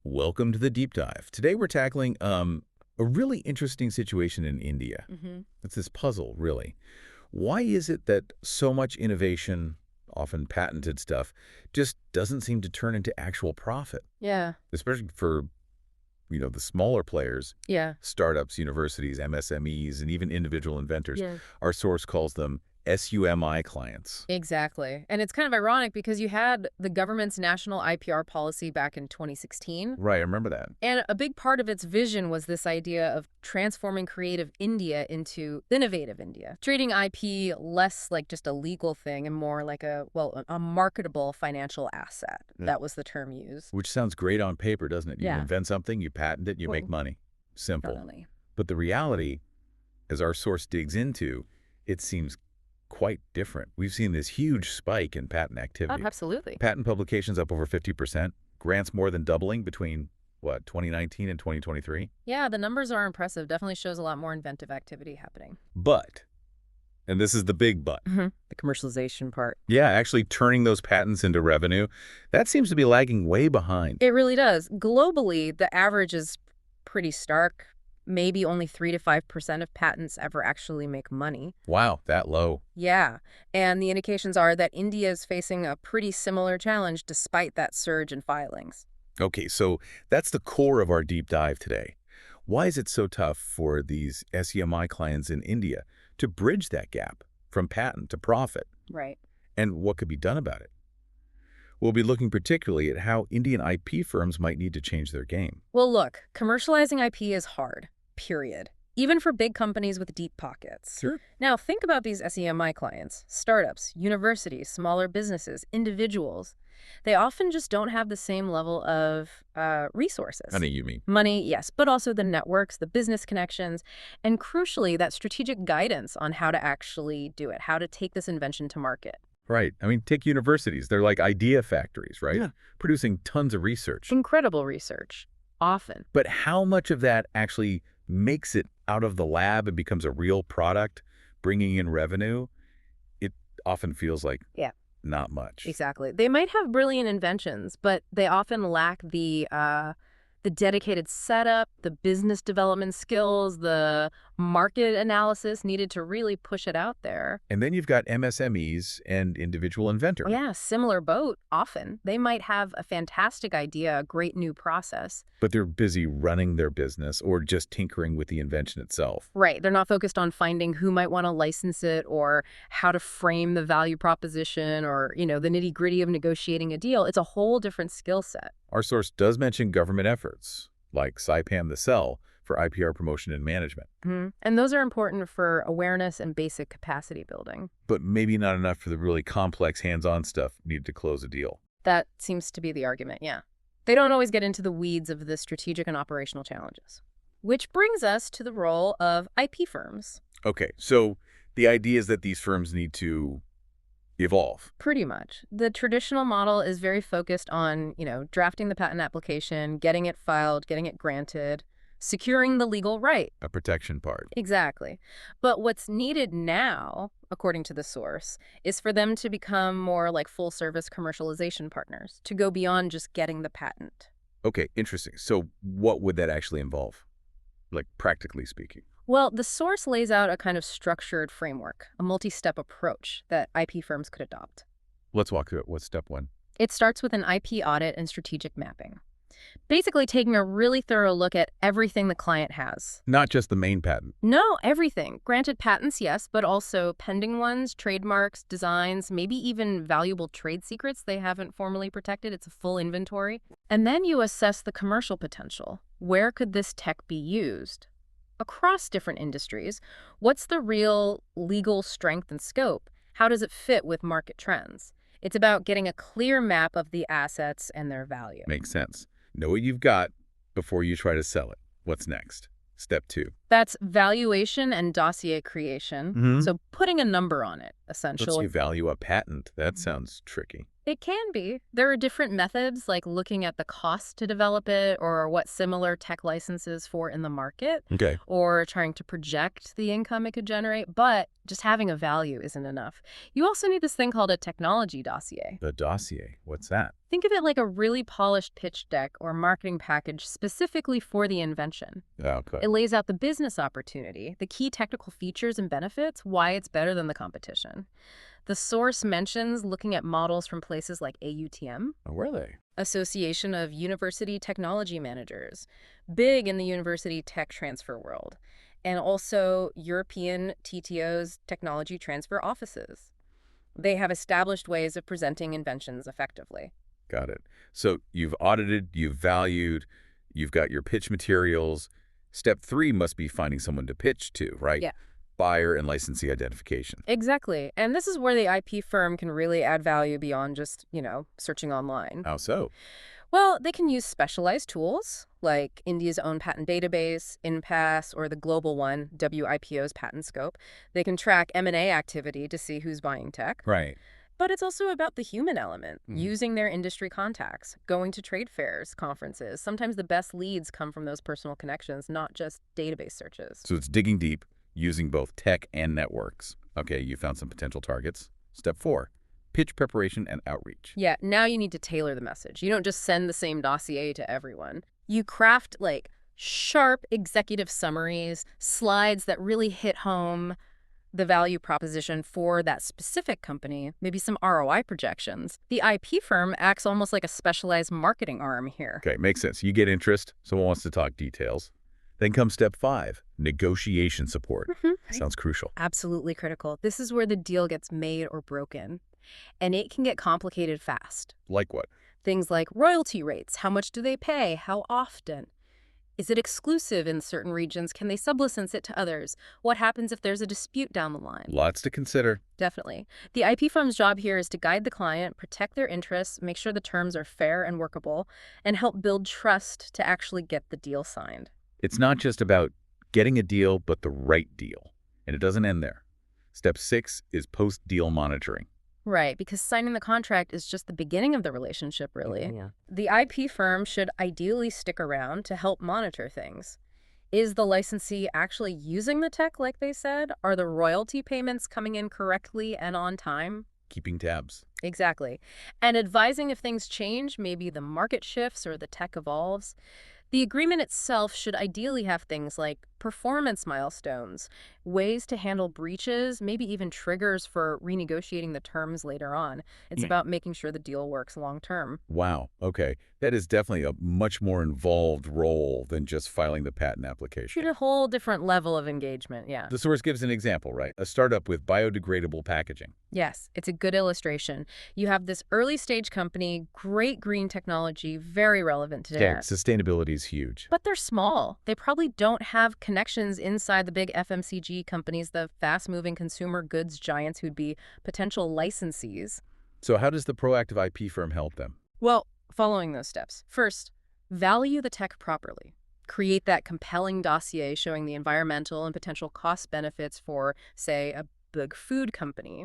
Welcome to the deep dive. Today we're tackling a really interesting situation in India. hmm It's this puzzle, really. Why is it that so much innovation, often patented stuff, just doesn't seem to turn into actual profit? Yeah, Especially for, the smaller players, yeah, startups, universities, MSMEs, and even individual inventors. yeah. Our source calls them SUMI clients. Exactly. And it's kind of ironic because you had the government's national IPR policy back in 2016. Right, I remember that. And a big part of its vision was this idea of transforming creative India into innovative India, treating IP less like just a legal thing and more like a marketable financial asset. Yeah. That was the term used. Which sounds great on paper, doesn't it? You Yeah. invent something, you patent it, you make Well, money. Simple. totally. But the reality, as our source digs into, it seems quite different. We've seen this huge spike in patent Oh, activity. absolutely. Patent publications up over 50%, grants more than doubling between, 2019 and 2023? Yeah, the numbers are impressive. Definitely shows a lot more inventive activity happening. But, and this is the big but, The commercialization part. yeah, actually turning those patents into revenue, that seems to be lagging way behind. It really does. Globally, the average is pretty stark. Maybe only 3 to 5% of patents ever actually make money. Wow, that low. Yeah. And the indications are that India is facing a pretty similar challenge despite that surge in filings. Okay, so that's the core of our deep dive today. Why is it so tough for these SEMI clients in India to bridge that gap from patent to profit? Right. And what could be done about it? We'll be looking particularly at how Indian IP firms might need to change their game. Well, look, commercializing IP is hard, period. Even for big companies with deep pockets. Sure. Now, think about these SEMI clients, startups, universities, smaller businesses, individuals. They often just don't have the same level of resources. I know you mean. Money, yes, but also the networks, the business connections, and crucially, that strategic guidance on how to actually do it, how to take this invention to market. Right. I mean, take universities. They're like idea factories, right? Yeah. Producing tons of research. Incredible research, often. But how much of that actually makes it out of the lab and becomes a real product, bringing in revenue? It often feels like Yeah. not much. Exactly. They might have brilliant inventions, but they often lack the dedicated setup, the business development skills, the market analysis needed to really push it out there. And then you've got MSMEs and individual inventors. Yeah, similar boat, often. They might have a fantastic idea, a great new process. But they're busy running their business or just tinkering with the invention itself. Right. They're not focused on finding who might want to license it or how to frame the value proposition or, the nitty-gritty of negotiating a deal. It's a whole different skill set. Our source does mention government efforts, like SIPAM the Cell, for IPR promotion and management. And those are important for awareness and basic capacity building. But maybe not enough for the really complex hands-on stuff needed to close a deal. That seems to be the argument, yeah. They don't always get into the weeds of the strategic and operational challenges. Which brings us to the role of IP firms. Okay, so the idea is that these firms need to evolve. Pretty much. The traditional model is very focused on, drafting the patent application, getting it filed, getting it granted, securing the legal right. A protection part. Exactly. But what's needed now, according to the source, is for them to become more like full-service commercialization partners, to go beyond just getting the patent. Okay, interesting. So what would that actually involve? Like, practically speaking. Well, the source lays out a kind of structured framework, a multi-step approach that IP firms could adopt. Let's walk through it. What's step one? It starts with an IP audit and strategic mapping. Basically taking a really thorough look at everything the client has. Not just the main patent. No, everything. Granted patents, yes, but also pending ones, trademarks, designs, maybe even valuable trade secrets they haven't formally protected. It's a full inventory. And then you assess the commercial potential. Where could this tech be used? Across different industries, what's the real legal strength and scope? How does it fit with market trends? It's about getting a clear map of the assets and their value. Makes sense. Know what you've got before you try to sell it. What's next? Step two. That's valuation and dossier creation. Hmm. So putting a number on it, Let's say essentially. value a patent. That sounds tricky. It can be. There are different methods, like looking at the cost to develop it or what similar tech licenses for in the market, Okay. or trying to project the income it could generate, but just having a value isn't enough. You also need this thing called a technology dossier. The dossier. What's that? Think of it like a really polished pitch deck or marketing package specifically for the invention. Okay. It lays out the business opportunity, the key technical features and benefits, why it's better than the competition. The source mentions looking at models from places like AUTM, Where are they? Association of University Technology Managers, big in the university tech transfer world, and also European TTO's technology transfer offices. They have established ways of presenting inventions effectively. Got it. So you've audited, you've valued, you've got your pitch materials. Step 3 must be finding someone to pitch to, right? Yeah. Buyer and licensee identification. Exactly. And this is where the IP firm can really add value beyond just, searching online. How so? Well, they can use specialized tools like India's own patent database, INPASS, or the global one, WIPO's patent scope. They can track M&A activity to see who's buying tech. Right. But it's also about the human element, using their industry contacts, going to trade fairs, conferences. Sometimes the best leads come from those personal connections, not just database searches. So it's digging deep, using both tech and networks. Okay, you found some potential targets. Step 4, pitch preparation and outreach. Yeah, now you need to tailor the message. You don't just send the same dossier to everyone. You craft, sharp executive summaries, slides that really hit home the value proposition for that specific company, maybe some ROI projections. The IP firm acts almost like a specialized marketing arm here. Okay, makes sense. You get interest, someone wants to talk details. Then comes step 5, negotiation support. Sounds crucial. Absolutely critical. This is where the deal gets made or broken. And it can get complicated fast. Like what? Things like royalty rates. How much do they pay? How often? Is it exclusive in certain regions? Can they sublicense it to others? What happens if there's a dispute down the line? Lots to consider. Definitely. The IP firm's job here is to guide the client, protect their interests, make sure the terms are fair and workable, and help build trust to actually get the deal signed. It's not just about getting a deal, but the right deal. And it doesn't end there. Step 6 is post-deal monitoring. Right, because signing the contract is just the beginning of the relationship, really. Yeah. The IP firm should ideally stick around to help monitor things. Is the licensee actually using the tech like they said? Are the royalty payments coming in correctly and on time? Keeping tabs. Exactly. And advising if things change, maybe the market shifts or the tech evolves. The agreement itself should ideally have things like performance milestones, ways to handle breaches, maybe even triggers for renegotiating the terms later on. It's about making sure the deal works long term. Wow. Okay. That is definitely a much more involved role than just filing the patent application. Should a whole different level of engagement, yeah. The source gives an example, right? A startup with biodegradable packaging. Yes, it's a good illustration. You have this early stage company, great green technology, very relevant today. Sustainability is huge. But they're small. They probably don't have connections inside the big FMCG companies, the fast-moving consumer goods giants who'd be potential licensees. So how does the proactive IP firm help them? Well, following those steps. First, value the tech properly. Create that compelling dossier showing the environmental and potential cost benefits for, say, a big food company.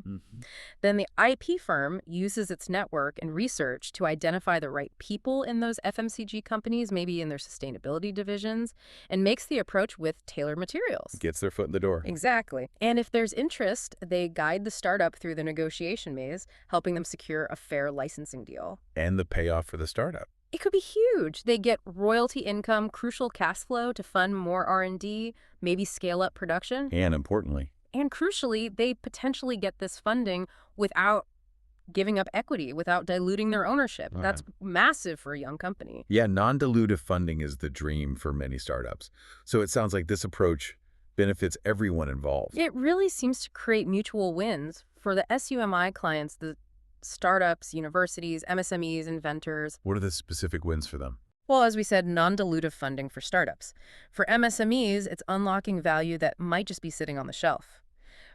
Then the IP firm uses its network and research to identify the right people in those FMCG companies, maybe in their sustainability divisions, and makes the approach with tailored materials. Gets their foot in the door. Exactly. And if there's interest, they guide the startup through the negotiation maze, helping them secure a fair licensing deal. And the payoff for the startup. It could be huge. They get royalty income, crucial cash flow to fund more R&D, maybe scale up production. And importantly, And crucially, they potentially get this funding without giving up equity, without diluting their ownership. Right. That's massive for a young company. yeah, non-dilutive funding is the dream for many startups. So it sounds like this approach benefits everyone involved. It really seems to create mutual wins for the SUMI clients, the startups, universities, MSMEs, inventors. What are the specific wins for them? Well, as we said, non-dilutive funding for startups. For MSMEs, it's unlocking value that might just be sitting on the shelf.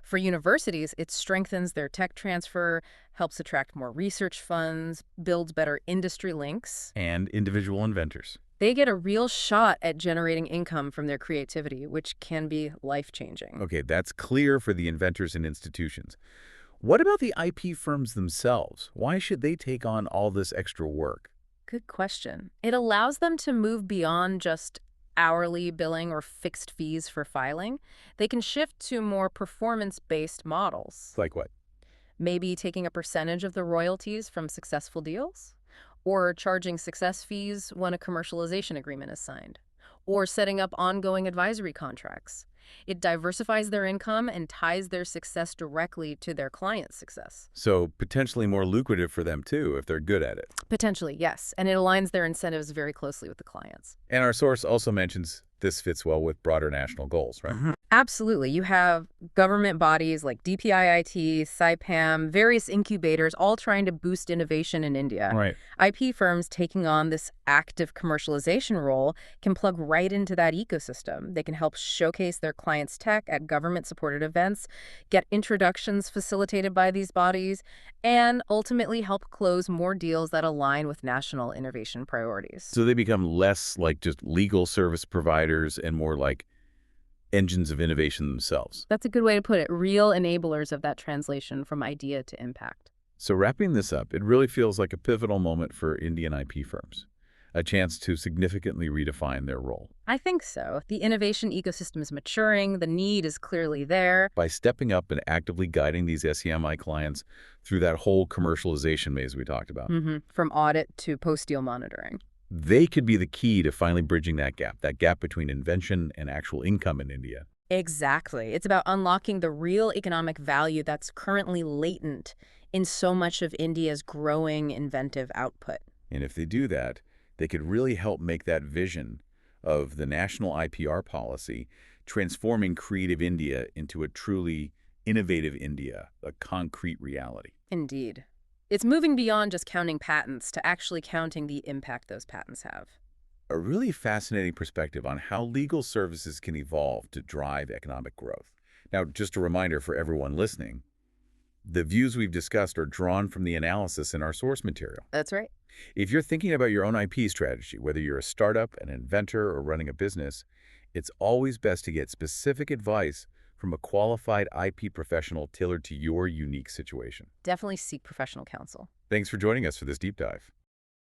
For universities, it strengthens their tech transfer, helps attract more research funds, builds better industry links. And individual inventors. They get a real shot at generating income from their creativity, which can be life-changing. Okay, that's clear for the inventors and institutions. What about the IP firms themselves? Why should they take on all this extra work? Good question. It allows them to move beyond just hourly billing or fixed fees for filing. They can shift to more performance-based models, Like what? maybe taking a percentage of the royalties from successful deals, or charging success fees when a commercialization agreement is signed, or setting up ongoing advisory contracts. It diversifies their income and ties their success directly to their client's success. So potentially more lucrative for them too, if they're good at it. Potentially, yes, and it aligns their incentives very closely with the clients. And our source also mentions this fits well with broader national goals, right? Absolutely. You have government bodies like DPIIT, SIPAM, various incubators, all trying to boost innovation in India. Right. IP firms taking on this active commercialization role can plug right into that ecosystem. They can help showcase their clients' tech at government-supported events, get introductions facilitated by these bodies, and ultimately help close more deals that align with national innovation priorities. So they become less like just legal service providers and more like engines of innovation themselves. That's a good way to put it. Real enablers of that translation from idea to impact. So wrapping this up, it really feels like a pivotal moment for Indian IP firms, a chance to significantly redefine their role. I think so. The innovation ecosystem is maturing. The need is clearly there. By stepping up and actively guiding these SEMI clients through that whole commercialization maze we talked about, From audit to post-deal monitoring. they could be the key to finally bridging that gap between invention and actual income in India. Exactly. It's about unlocking the real economic value that's currently latent in so much of India's growing inventive output. And if they do that, they could really help make that vision of the national IPR policy transforming creative India into a truly innovative India, a concrete reality. Indeed. It's moving beyond just counting patents to actually counting the impact those patents have. A really fascinating perspective on how legal services can evolve to drive economic growth. Now, just a reminder for everyone listening, the views we've discussed are drawn from the analysis in our source material. That's right. If you're thinking about your own IP strategy, whether you're a startup, an inventor, or running a business, it's always best to get specific advice from a qualified IP professional tailored to your unique situation. Definitely seek professional counsel. Thanks for joining us for this deep dive.